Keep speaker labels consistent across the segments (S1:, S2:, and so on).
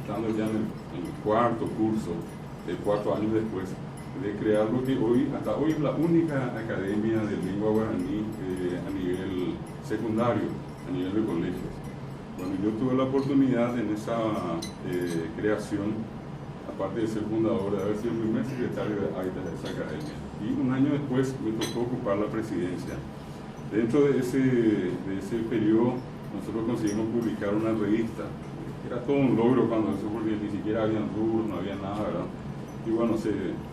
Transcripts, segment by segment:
S1: estando ya en el cuarto curso, 4 años después, de crear lo que hasta hoy es la única academia de lengua guaraní a nivel secundario, a nivel de colegios. Bueno, yo tuve la oportunidad en esa creación, aparte de ser fundador, de haber sido el primer secretario de AITA de esa academia. Y un año después me tocó ocupar la presidencia. Dentro de ese periodo, nosotros conseguimos publicar una revista. Era todo un logro cuando eso, porque ni siquiera había tours, no había nada, ¿verdad? Y bueno,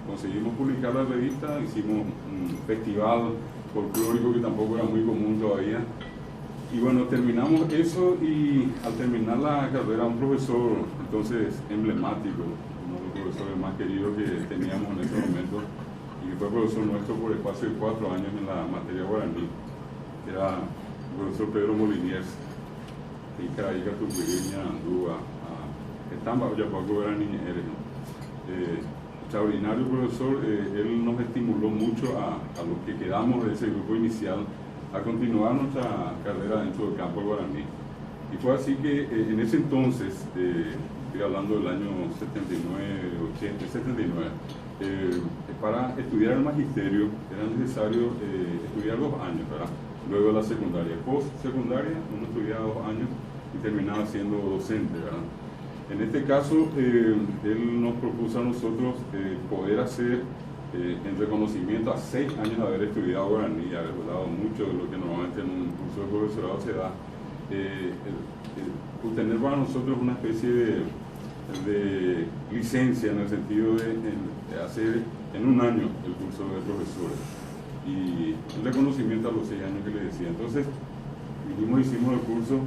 S1: conseguimos publicar la revista, hicimos un festival folclórico que tampoco era muy común todavía. Y bueno, terminamos eso y al terminar la carrera, un profesor entonces emblemático, uno de los profesores más queridos que teníamos en ese momento, y que fue profesor nuestro por espacio de 4 años en la materia guaraní, era el profesor Pedro Moliniers, y Caraíca Tucuiriña, Andúa, Estamba, Yapaco Guaraní, extraordinario profesor. Él nos estimuló mucho a los que quedamos de ese grupo inicial a continuar nuestra carrera dentro del campo guaraní. Y fue así que en ese entonces, estoy hablando del año 79, 80, 79, para estudiar el magisterio era necesario estudiar 2 años, ¿verdad? Luego la secundaria. Post-secundaria, uno estudiaba 2 años y terminaba siendo docente, ¿verdad? En este caso, él nos propuso a nosotros poder hacer en reconocimiento a 6 años de haber estudiado guaraní, haber dado mucho de lo que normalmente en un curso de profesorado se da, obtener para nosotros una especie de licencia en el sentido de hacer en un año el curso de profesores y el reconocimiento a los 6 años que le decía. Entonces, hicimos el curso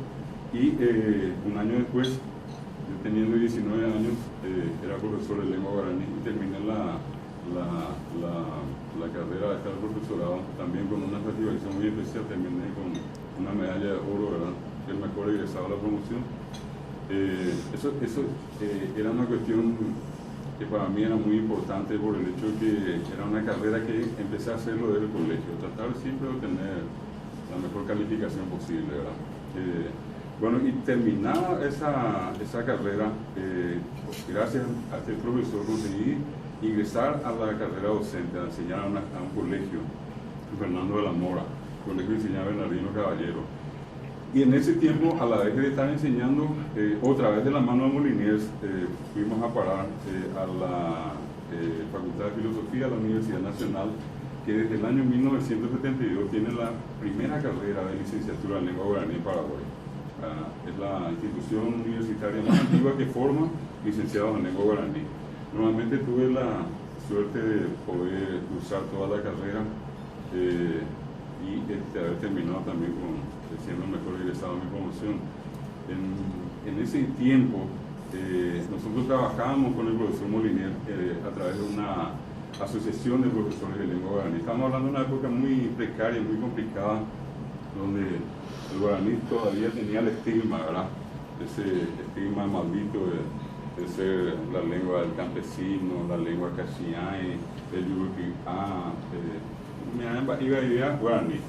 S1: y un año después, yo teniendo 19 años, era profesor de lengua guaraní y terminé la carrera de estar profesorado también con una satisfacción muy especial. Terminé con una medalla de oro, ¿verdad? El mejor egresado a la promoción. Eso era una cuestión que para mí era muy importante por el hecho de que era una carrera que empecé a hacerlo desde el colegio, tratar siempre de obtener la mejor calificación posible, ¿verdad? Bueno, y terminada esa carrera, gracias a este profesor conseguí ingresar a la carrera docente, a enseñar a un colegio, Fernando de la Mora, colegio que enseñaba Bernardino Caballero. Y en ese tiempo, a la vez de estar enseñando, otra vez de la mano de Moliniers, fuimos a parar a la Facultad de Filosofía de la Universidad Nacional, que desde el año 1972 tiene la primera carrera de licenciatura en lengua guaraní en Paraguay. Es la institución universitaria más antigua que forma licenciados en lengua guaraní. Normalmente tuve la suerte de poder cursar toda la carrera y haber terminado también siendo el mejor egresado de mi promoción. En ese tiempo, nosotros trabajábamos con el profesor Molinier a través de una asociación de profesores de lengua guaraní. Estamos hablando de una época muy precaria, muy complicada, donde el guaraní todavía tenía el estigma, ¿verdad? Ese estigma maldito de ser la lengua del campesino, la lengua cachiay, del yuruquicá, iba a guaraní.